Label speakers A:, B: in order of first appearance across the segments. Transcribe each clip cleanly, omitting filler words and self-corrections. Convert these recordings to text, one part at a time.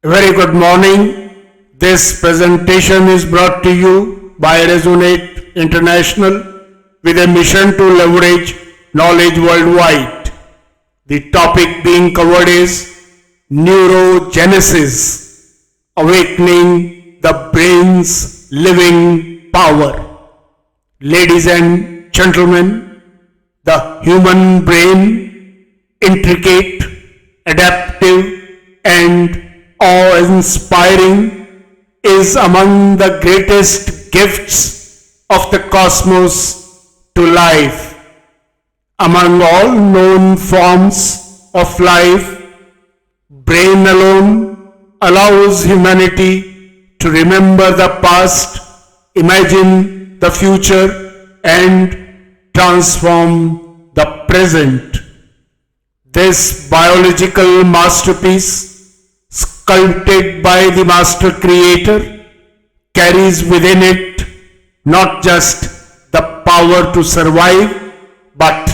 A: A very good morning. This presentation is brought to you by Resonate International with a mission to leverage knowledge worldwide. The topic being covered is neurogenesis, awakening the brain's living power. Ladies and gentlemen, the human brain, intricate, adaptive, and awe-inspiring, is among the greatest gifts of the cosmos to life. Among all known forms of life, brain alone allows humanity to remember the past, imagine the future, and transform the present. This biological masterpiece, sculpted by the master creator, carries within it not just the power to survive, but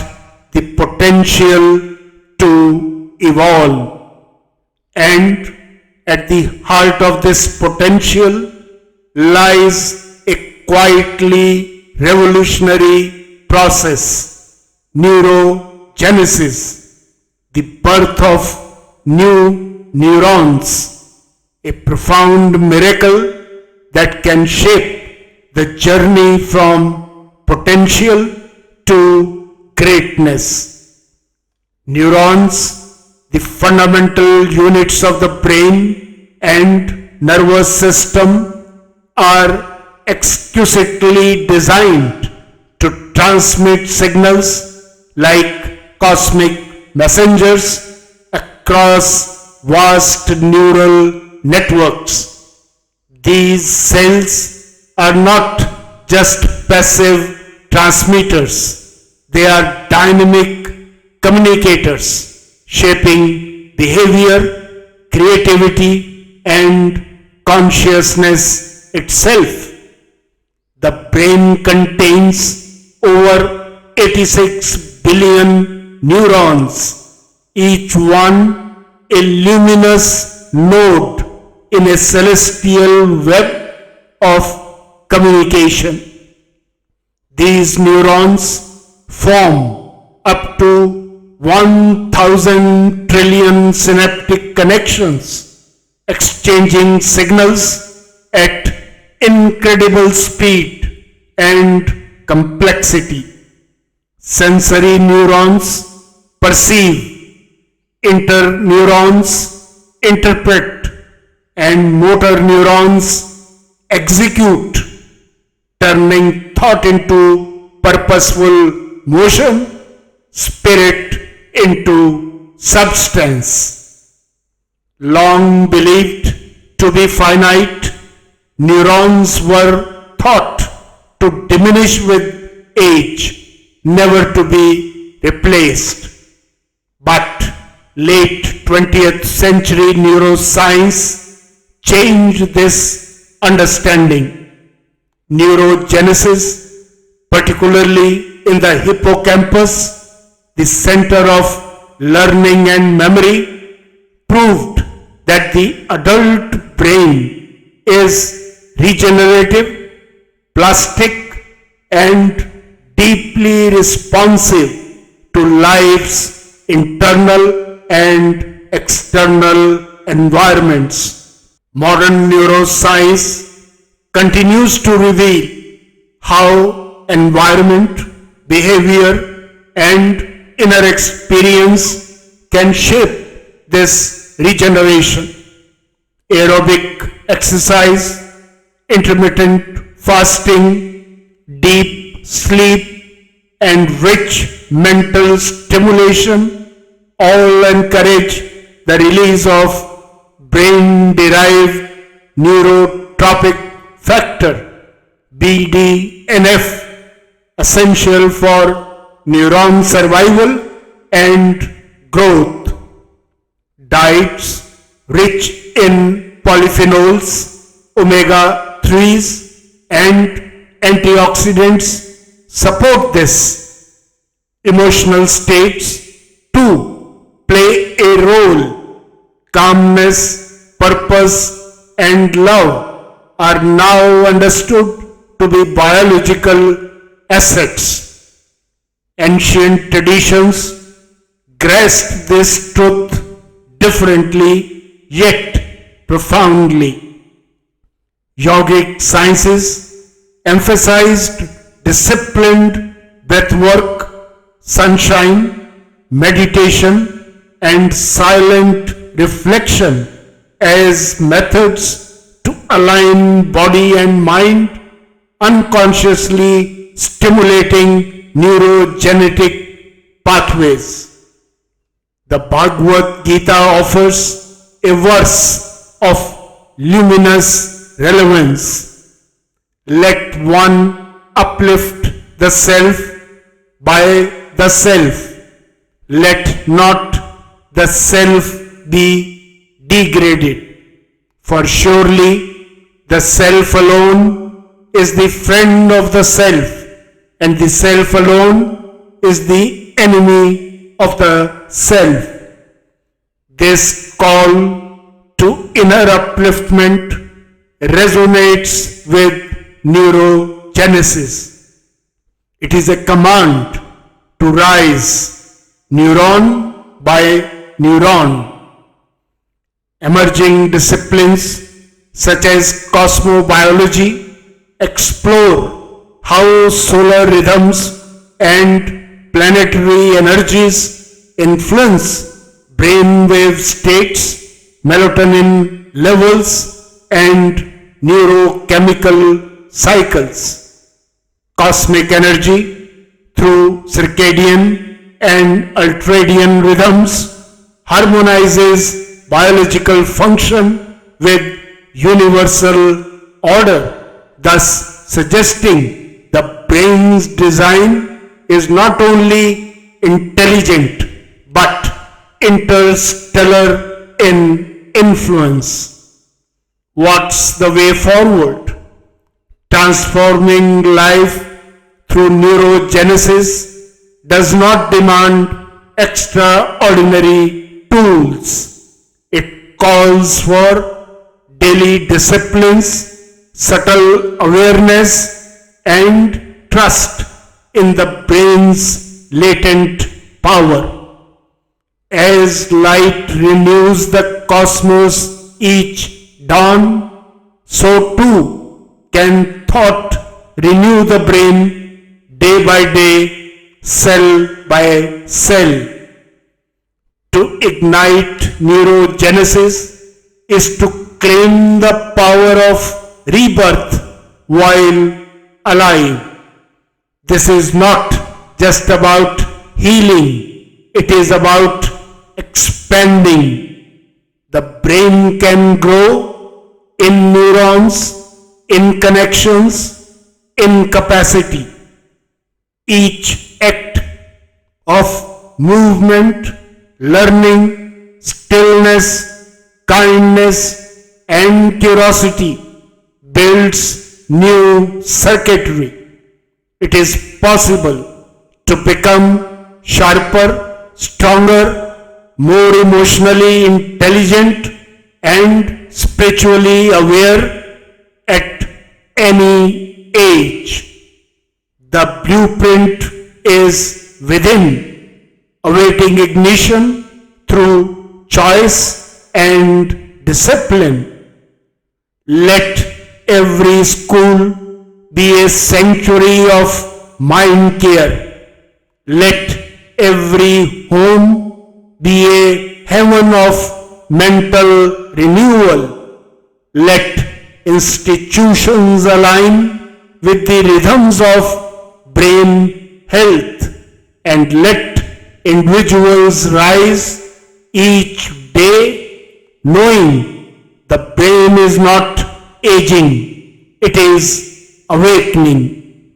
A: the potential to evolve. And at the heart of this potential lies a quietly revolutionary process, neurogenesis, the birth of new neurons, a profound miracle that can shape the journey from potential to greatness. Neurons, the fundamental units of the brain and nervous system, are exquisitely designed to transmit signals like cosmic messengers across vast neural networks. These cells are not just passive transmitters, they are dynamic communicators, shaping behavior, creativity, and consciousness itself. The brain contains over 86 billion neurons, each one a luminous node in a celestial web of communication. These neurons form up to 1,000 trillion synaptic connections, exchanging signals at incredible speed and complexity. Sensory neurons perceive, interneurons interpret, and motor neurons execute, turning thought into purposeful motion, spirit into substance. Long believed to be finite, neurons were thought to diminish with age, never to be replaced. But late 20th century neuroscience changed this understanding. Neurogenesis, particularly in the hippocampus, the center of learning and memory, proved that the adult brain is regenerative, plastic, and deeply responsive to life's internal and external environments. Modern neuroscience continues to reveal how environment, behavior, and inner experience can shape this regeneration. Aerobic exercise, intermittent fasting, deep sleep, and rich mental stimulation all encourage the release of brain-derived neurotropic factor BDNF, essential for neuron survival and growth. Diets rich in polyphenols, omega-3s, and antioxidants support this. Emotional states too play a role. Calmness, purpose, and love are now understood to be biological assets. Ancient traditions grasped this truth differently yet profoundly. Yogic sciences emphasized disciplined breathwork, sunshine, meditation, and silent reflection as methods to align body and mind, unconsciously stimulating neurogenetic pathways. The Bhagavad Gita offers a verse of luminous relevance. Let one uplift the self by the self. Let not the self be degraded. For surely the self alone is the friend of the self, and the self alone is the enemy of the self. This call to inner upliftment resonates with neurogenesis. It is a command to rise neuron by neuron. Emerging disciplines such as cosmobiology explore how solar rhythms and planetary energies influence brainwave states, melatonin levels, and neurochemical cycles. Cosmic energy through circadian and ultradian rhythms harmonizes biological function with universal order, thus suggesting the brain's design is not only intelligent but interstellar in influence. What's the way forward? Transforming life through neurogenesis does not demand extraordinary tools. It calls for daily disciplines, subtle awareness, and trust in the brain's latent power. As light renews the cosmos each dawn, so too can thought renew the brain day by day, cell by cell. To ignite neurogenesis is to claim the power of rebirth while alive. This is not just about healing, it is about expanding. The brain can grow in neurons, in connections, in capacity. Each act of movement, learning, stillness, kindness, and curiosity builds new circuitry. It is possible to become sharper, stronger, more emotionally intelligent, and spiritually aware at any age. The blueprint is within, awaiting ignition through choice and discipline. Let every school be a sanctuary of mind care. Let every home be a heaven of mental renewal. Let institutions align with the rhythms of brain health, and let individuals rise each day knowing the brain is not aging, it is awakening.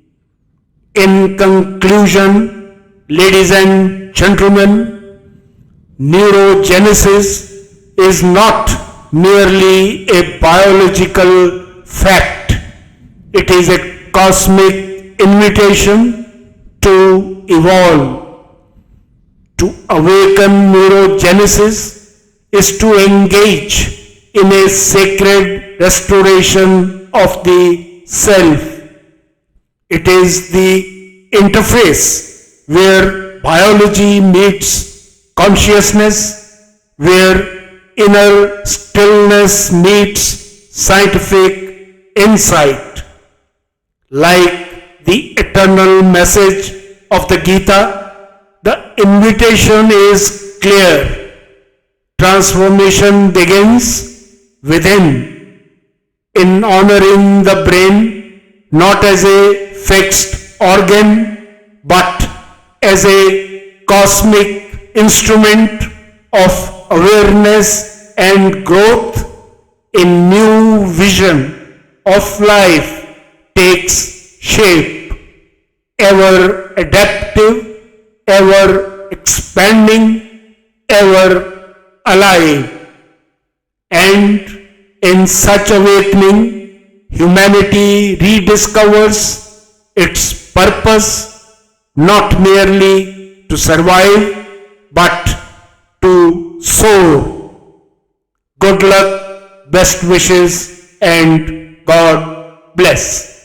A: In conclusion, ladies and gentlemen, neurogenesis is not merely a biological fact. It is a cosmic invitation to evolve. To awaken neurogenesis is to engage in a sacred restoration of the self. It is the interface where biology meets consciousness, where inner stillness meets scientific insight. Like the eternal message of the Gita, the invitation is clear. Transformation begins within, in honoring the brain not as a fixed organ but as a cosmic instrument of awareness and growth. A new vision of life takes shape, ever adaptive, ever expanding, ever alive. And in such awakening, humanity rediscovers its purpose, not merely to survive, but to soar. Good luck, best wishes, and God bless.